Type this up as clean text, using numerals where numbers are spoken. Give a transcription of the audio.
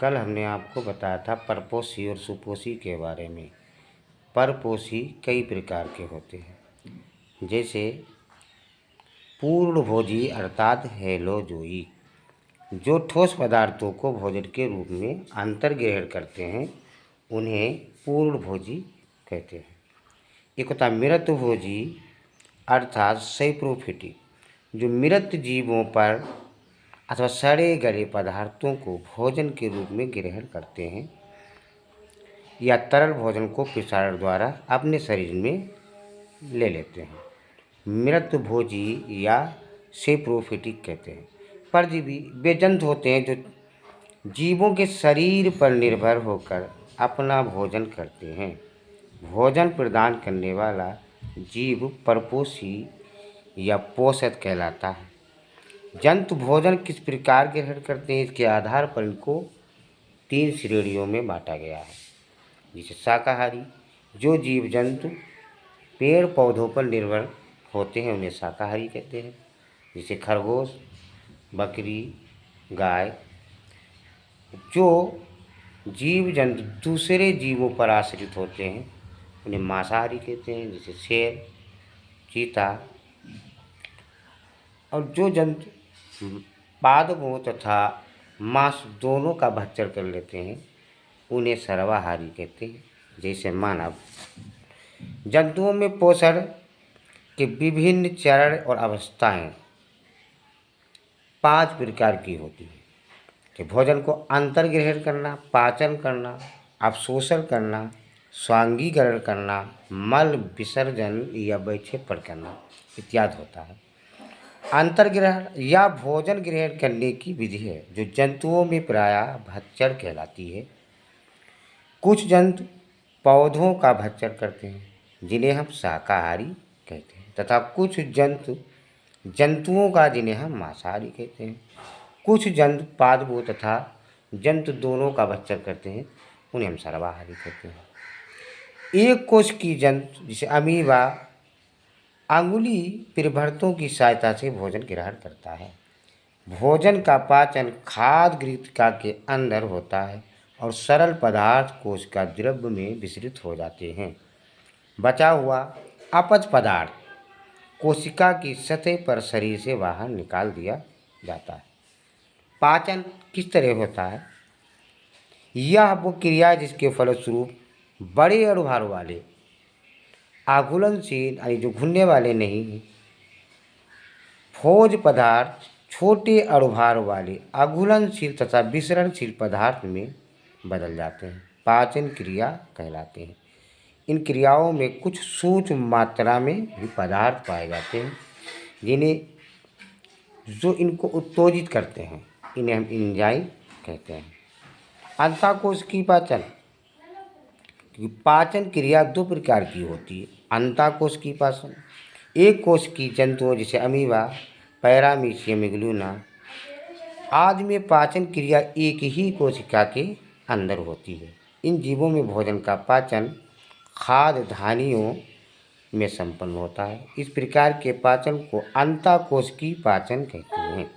कल हमने आपको बताया था परपोषी और सुपोषी के बारे में। परपोषी कई प्रकार के होते हैं, जैसे पूर्णभोजी अर्थात हेलोजोई, जो ठोस पदार्थों को भोजन के रूप में अंतर्ग्रहण करते हैं, उन्हें पूर्णभोजी कहते हैं। एक होता है मृतभोजी अर्थात सैप्रोफिटिक, जो मृत जीवों पर अथवा सड़े गले पदार्थों को भोजन के रूप में ग्रहण करते हैं या तरल भोजन को प्रसारण द्वारा अपने शरीर में ले लेते हैं। मृतभोजी या सेप्रोफिटिक कहते हैं। परजीवी वे जंतु होते हैं जो जीवों के शरीर पर निर्भर होकर अपना भोजन करते हैं। भोजन प्रदान करने वाला जीव परपोषी या पोषक कहलाता है। जंतु भोजन किस प्रकार ग्रहण करते हैं, इसके आधार पर इनको 3 श्रेणियों में बांटा गया है। जैसे शाकाहारी, जो जीव जंतु पेड़ पौधों पर निर्भर होते हैं उन्हें शाकाहारी कहते हैं, जैसे खरगोश, बकरी, गाय। जो जीव जंतु दूसरे जीवों पर आश्रित होते हैं उन्हें मांसाहारी कहते हैं, जैसे शेर, चीता। और जो जंतु पादपों तथा मांस दोनों का भक्षण कर लेते हैं उन्हें सर्वाहारी कहते हैं, जैसे मानव। जंतुओं में पोषण के विभिन्न चरण और अवस्थाएं 5 प्रकार की होती हैं, कि भोजन को अंतर्ग्रहण करना, पाचन करना, अवशोषण करना, स्वांगीकरण करना, मल विसर्जन या वैक्षेपण करना इत्यादि होता है। अंतर्ग्रहण या भोजन ग्रहण करने की विधि है जो जंतुओं में प्रायः भक्षण कहलाती है। कुछ जंतु पौधों का भक्षण करते हैं जिन्हें हम शाकाहारी कहते हैं, तथा कुछ जंतुओं का जिन्हें हम मांसाहारी कहते हैं। कुछ जंतु पादपों तथा जंतु दोनों का भक्षण करते हैं उन्हें हम सर्वाहारी कहते हैं। एक कोश की जंतु जिसे अमीबा अंगुली प्रभृतों की सहायता से भोजन ग्रहण करता है। भोजन का पाचन खाद्य गृहिका के अंदर होता है और सरल पदार्थ कोश का द्रव्य में विसरित हो जाते हैं। बचा हुआ अपच पदार्थ कोशिका की सतह पर शरीर से बाहर निकाल दिया जाता है। पाचन किस तरह होता है? यह वो क्रिया जिसके फलस्वरूप बड़े अणुभार वाले आघूलनशील यानी जो घुलने वाले नहीं हैं भोज्य पदार्थ छोटे अणुभार वाले आघूलनशील तथा विसरणशील पदार्थ में बदल जाते हैं, पाचन क्रिया कहलाते हैं। इन क्रियाओं में कुछ सूक्ष्म मात्रा में भी पदार्थ पाए जाते हैं जो इनको उत्तेजित करते हैं, इन्हें हम एंजाइम कहते हैं। अंतःकोश की पाचन क्रिया 2 प्रकार की होती है। अंतःकोश की पाचन एक कोश की जंतुओं जैसे अमीबा, पैरामीशियम इग्लूना आदि में पाचन क्रिया एक ही कोशिका के अंदर होती है। इन जीवों में भोजन का पाचन खाद्य धानियों में संपन्न होता है। इस प्रकार के पाचन को अंतःकोश की पाचन कहते हैं।